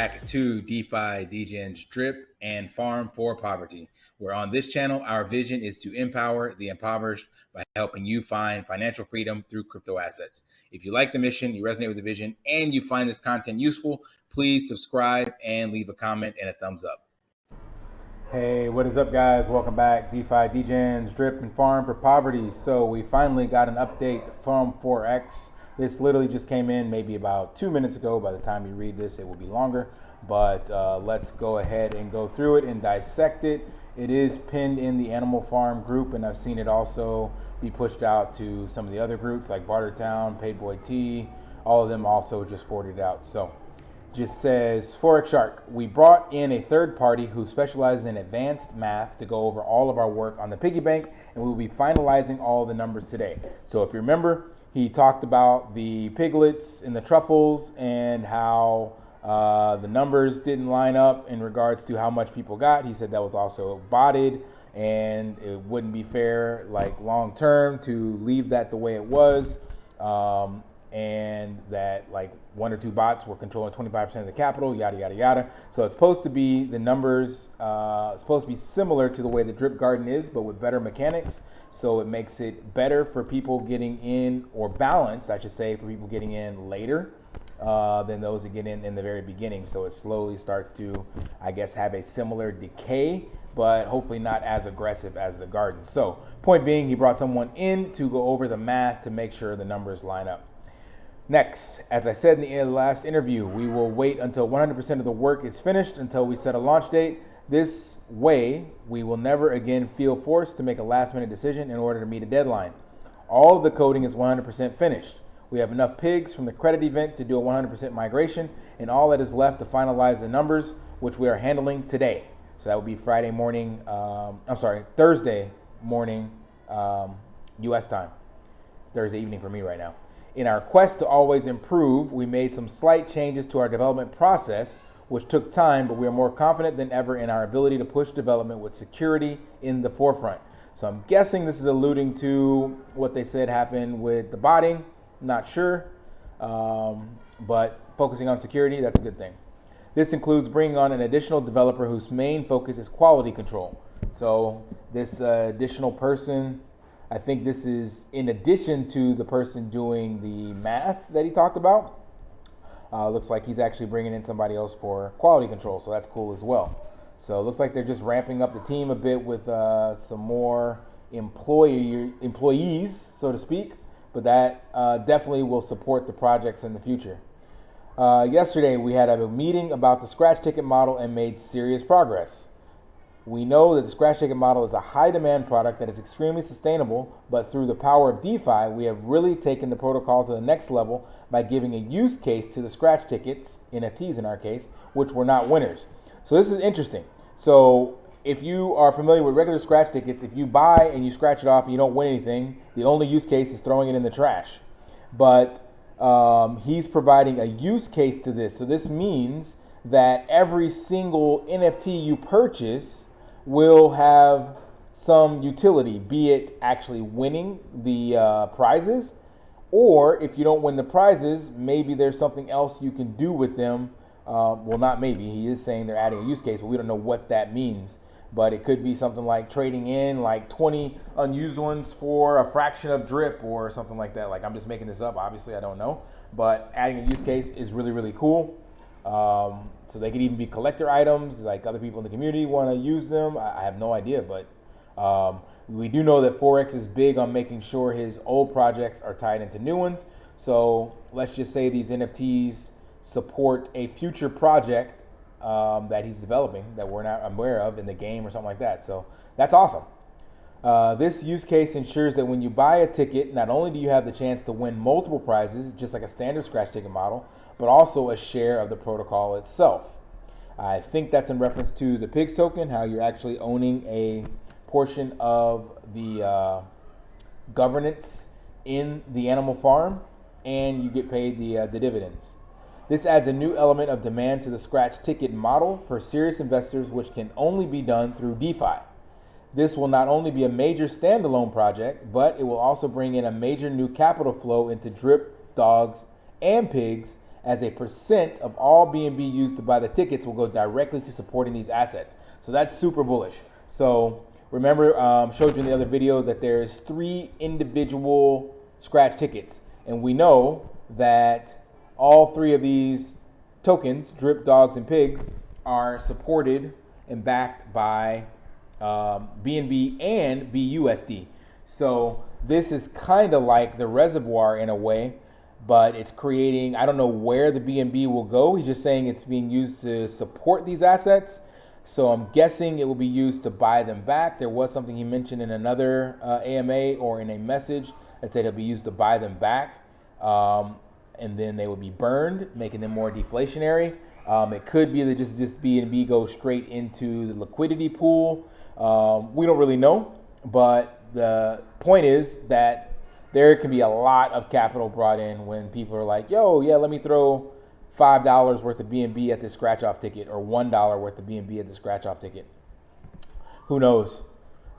back to DeFi, Degens, Drip, and Farm for Poverty, where on this channel, our vision is to empower the impoverished by helping you find financial freedom through crypto assets. If you like the mission, you resonate with the vision, and you find this content useful, please subscribe and leave a comment and a thumbs up. Hey, what is up, guys? Welcome back. DeFi, Degens, Drip, and Farm for Poverty. So we finally got an update from Forex. This literally just came in maybe about 2 minutes ago. By the time you read this, it will be longer. But let's go ahead and go through it and dissect it. It is pinned in the Animal Farm group, and I've seen it also be pushed out to some of the other groups like Bartertown, Paid Boy T. All of them also just forwarded out. So just says, Forex Shark, we brought in a third party who specializes in advanced math to go over all of our work on the Piggy Bank, and we will be finalizing all the numbers today. So if you remember, he talked about the piglets and the truffles and how the numbers didn't line up in regards to how much people got. He said that was also botted, and it wouldn't be fair, like long term, to leave that the way it was. And that like one or two bots were controlling 25% of the capital, yada, yada, yada. So it's supposed to be, the numbers supposed to be similar to the way the Drip Garden is, but with better mechanics. So it makes it better for people getting in, or balanced, I should say, for people getting in later than those that get in the very beginning. So it slowly starts to, I guess, have a similar decay, but hopefully not as aggressive as the garden. So point being, he brought someone in to go over the math to make sure the numbers line up. Next, as I said in the last interview, we will wait until 100% of the work is finished until we set a launch date. This way, we will never again feel forced to make a last-minute decision in order to meet a deadline. All of the coding is 100% finished. We have enough pigs from the credit event to do a 100% migration, and all that is left to finalize the numbers, which we are handling today. So that would be Thursday morning, U.S. time. Thursday evening for me right now. In our quest to always improve, we made some slight changes to our development process, which took time, but we are more confident than ever in our ability to push development with security in the forefront. So I'm guessing this is alluding to what they said happened with the botting. Not sure, but focusing on security, that's a good thing. This includes bringing on an additional developer whose main focus is quality control. So this additional person, I think this is in addition to the person doing the math that he talked about. Looks like he's actually bringing in somebody else for quality control, so that's cool as well. So it looks like they're just ramping up the team a bit with some more employees, so to speak, but that definitely will support the projects in the future. Yesterday, we had a meeting about the scratch ticket model and made serious progress. We know that the scratch ticket model is a high demand product that is extremely sustainable, but through the power of DeFi, we have really taken the protocol to the next level by giving a use case to the scratch tickets, NFTs in our case, which were not winners. So this is interesting. So if you are familiar with regular scratch tickets, if you buy and you scratch it off and you don't win anything, the only use case is throwing it in the trash. But he's providing a use case to this. So this means that every single NFT you purchase will have some utility, be it actually winning the prizes, or if you don't win the prizes, maybe there's something else you can do with them. Well, not maybe, he is saying they're adding a use case, but we don't know what that means. But it could be something like trading in like 20 unused ones for a fraction of drip or something like that. Like, I'm just making this up, obviously, I don't know. But adding a use case is really, really cool. So they could even be collector items, like other people in the community want to use them. I have no idea, but we do know that Forex is big on making sure his old projects are tied into new ones. So let's just say these NFTs support a future project that he's developing that we're not aware of in the game or something like that. So that's awesome. This use case ensures that when you buy a ticket, not only do you have the chance to win multiple prizes, just like a standard scratch ticket model, but also a share of the protocol itself. I think that's in reference to the PIGS token, how you're actually owning a portion of the governance in the animal farm, and you get paid the dividends. This adds a new element of demand to the scratch ticket model for serious investors, which can only be done through DeFi. This will not only be a major standalone project, but it will also bring in a major new capital flow into Drip, Dogs, and Pigs, as a percent of all BNB used to buy the tickets will go directly to supporting these assets. So that's super bullish. So remember, showed you in the other video that there's 3 individual scratch tickets, and we know that all 3 of these tokens, drip, dogs, and pigs, are supported and backed by BNB and BUSD. So this is kind of like the reservoir in a way, but it's creating, I don't know where the BNB will go. He's just saying it's being used to support these assets. So I'm guessing it will be used to buy them back. There was something he mentioned in another AMA or in a message that said it'll be used to buy them back. And then they would be burned, making them more deflationary. It could be that just this BNB goes straight into the liquidity pool. We don't really know, but the point is that there can be a lot of capital brought in when people are like, yo, yeah, let me throw $5 worth of BNB at this scratch-off ticket, or $1 worth of BNB at the scratch-off ticket. Who knows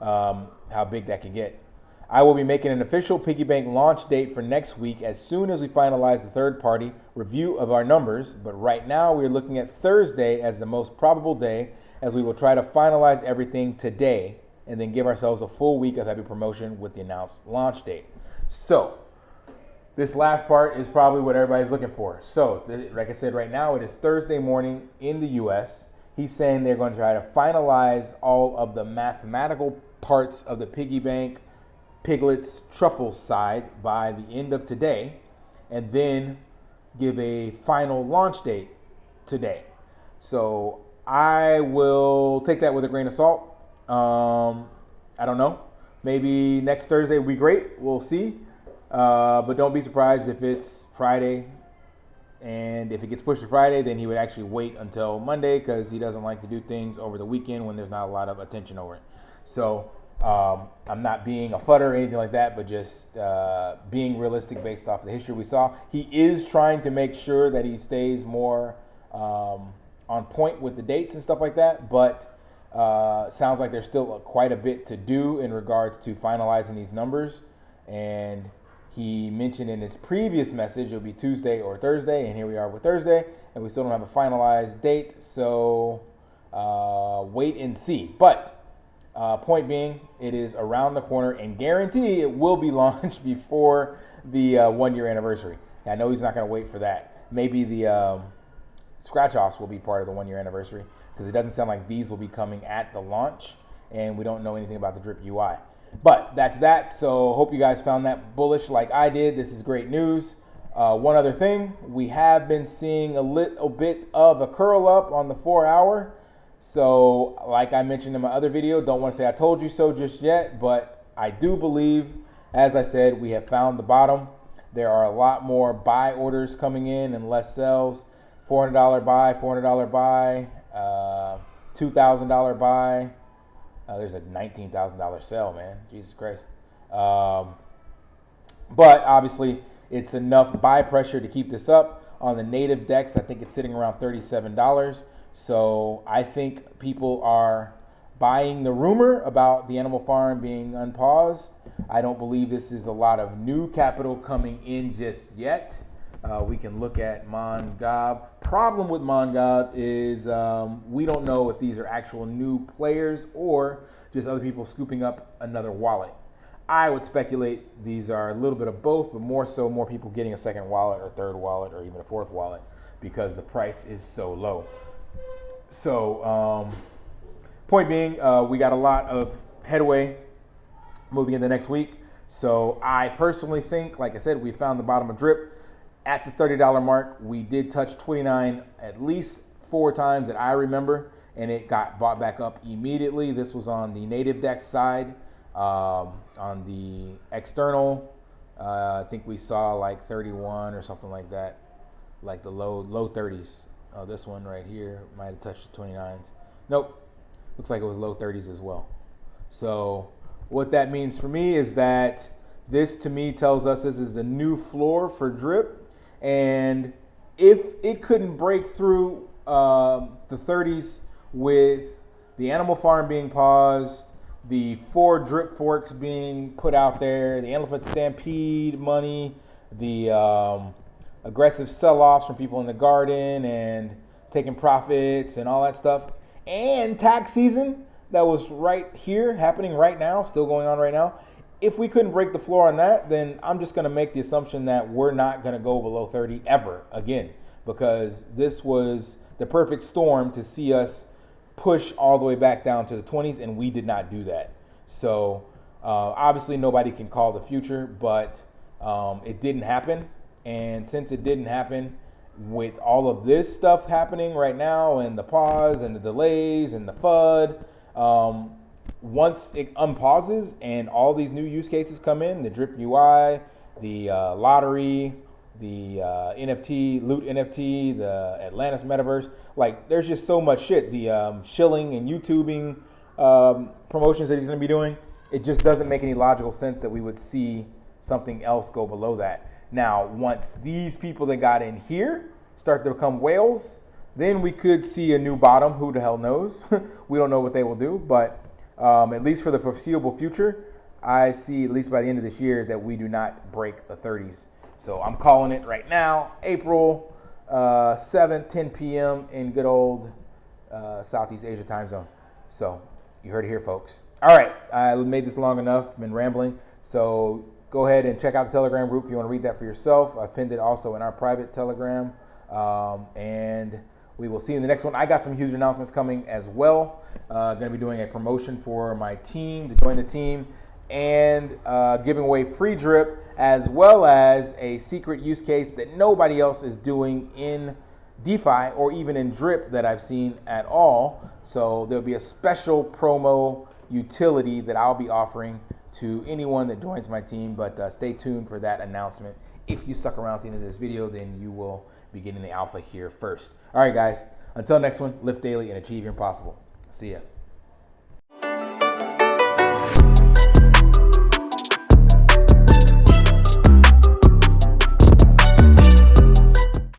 how big that can get. I will be making an official Piggy Bank launch date for next week as soon as we finalize the third-party review of our numbers, but right now we're looking at Thursday as the most probable day, as we will try to finalize everything today and then give ourselves a full week of heavy promotion with the announced launch date. So this last part is probably what everybody's looking for. So like I said, right now it is Thursday morning in the US. He's saying they're going to try to finalize all of the mathematical parts of the Piggy Bank Piglets Truffles side by the end of today, and then give a final launch date today. So I will take that with a grain of salt. I don't know. Maybe next Thursday will be great. We'll see. But don't be surprised if it's Friday. And if it gets pushed to Friday, then he would actually wait until Monday, because he doesn't like to do things over the weekend when there's not a lot of attention over it. So I'm not being a futter or anything like that, but just being realistic based off the history we saw. He is trying to make sure that he stays more on point with the dates and stuff like that, but sounds like there's still quite a bit to do in regards to finalizing these numbers. And he mentioned in his previous message it'll be Tuesday or Thursday, and here we are with Thursday, and we still don't have a finalized date, so wait and see. But point being, it is around the corner, and guarantee it will be launched before the 1-year anniversary. I know he's not going to wait for that. Maybe the scratch-offs will be part of the 1-year anniversary, because it doesn't sound like these will be coming at the launch, and we don't know anything about the drip UI. But that's that. So hope you guys found that bullish like I did. This is great news. One other thing, we have been seeing a little bit of a curl up on the 4-hour. So like I mentioned in my other video, don't want to say I told you so just yet, but I do believe, as I said, we have found the bottom. There are a lot more buy orders coming in and less sells. $400 buy, $400 buy, $2,000 buy. There's a $19,000 sell, man. Jesus Christ. But obviously, it's enough buy pressure to keep this up. On the native DEX, I think it's sitting around $37. So I think people are buying the rumor about the animal farm being unpaused. I don't believe this is a lot of new capital coming in just yet. We can look at Mongob. Problem with Mongob is we don't know if these are actual new players or just other people scooping up another wallet. I would speculate these are a little bit of both, but more so more people getting a second wallet or third wallet or even a fourth wallet because the price is so low. So point being, we got a lot of headway moving into next week. So I personally think, like I said, we found the bottom of drip. At the $30 mark, we did touch 29 at least 4 times that I remember, and it got bought back up immediately. This was on the native DEX side. On the external, I think we saw like 31 or something like that, like the low 30s. This one right here might have touched the 29s. Nope, looks like it was low 30s as well. So what that means for me is that this to me tells us this is the new floor for drip. And if it couldn't break through the 30s with the animal farm being paused, the 4 drip forks being put out there, the elephant stampede money, the aggressive sell-offs from people in the garden and taking profits and all that stuff, and tax season that was right here happening right now, still going on right now. If we couldn't break the floor on that, then I'm just going to make the assumption that we're not going to go below 30 ever again, because this was the perfect storm to see us push all the way back down to the 20s, and we did not do that. So obviously nobody can call the future, but it didn't happen. And since it didn't happen, with all of this stuff happening right now and the pause and the delays and the FUD, once it unpauses and all these new use cases come in, the drip UI, the lottery, the NFT, loot NFT, the Atlantis metaverse, like there's just so much shit. The shilling and YouTubing promotions that he's going to be doing, it just doesn't make any logical sense that we would see something else go below that. Now, once these people that got in here start to become whales, then we could see a new bottom. Who the hell knows? We don't know what they will do, but at least for the foreseeable future, I see at least by the end of this year that we do not break the 30s. So I'm calling it right now, April 7th, 10 p.m. in good old Southeast Asia time zone. So you heard it here, folks. All right, I made this long enough, been rambling. So go ahead and check out the Telegram group if you want to read that for yourself. I pinned it also in our private Telegram. And we will see you in the next one. I got some huge announcements coming as well. Going to be doing a promotion for my team to join the team, and giving away free drip, as well as a secret use case that nobody else is doing in DeFi or even in drip that I've seen at all. So there'll be a special promo utility that I'll be offering to anyone that joins my team, but stay tuned for that announcement. If you stuck around at the end of this video, then you will be getting the alpha here first. All right, guys, until next one, lift daily and achieve your impossible. See ya.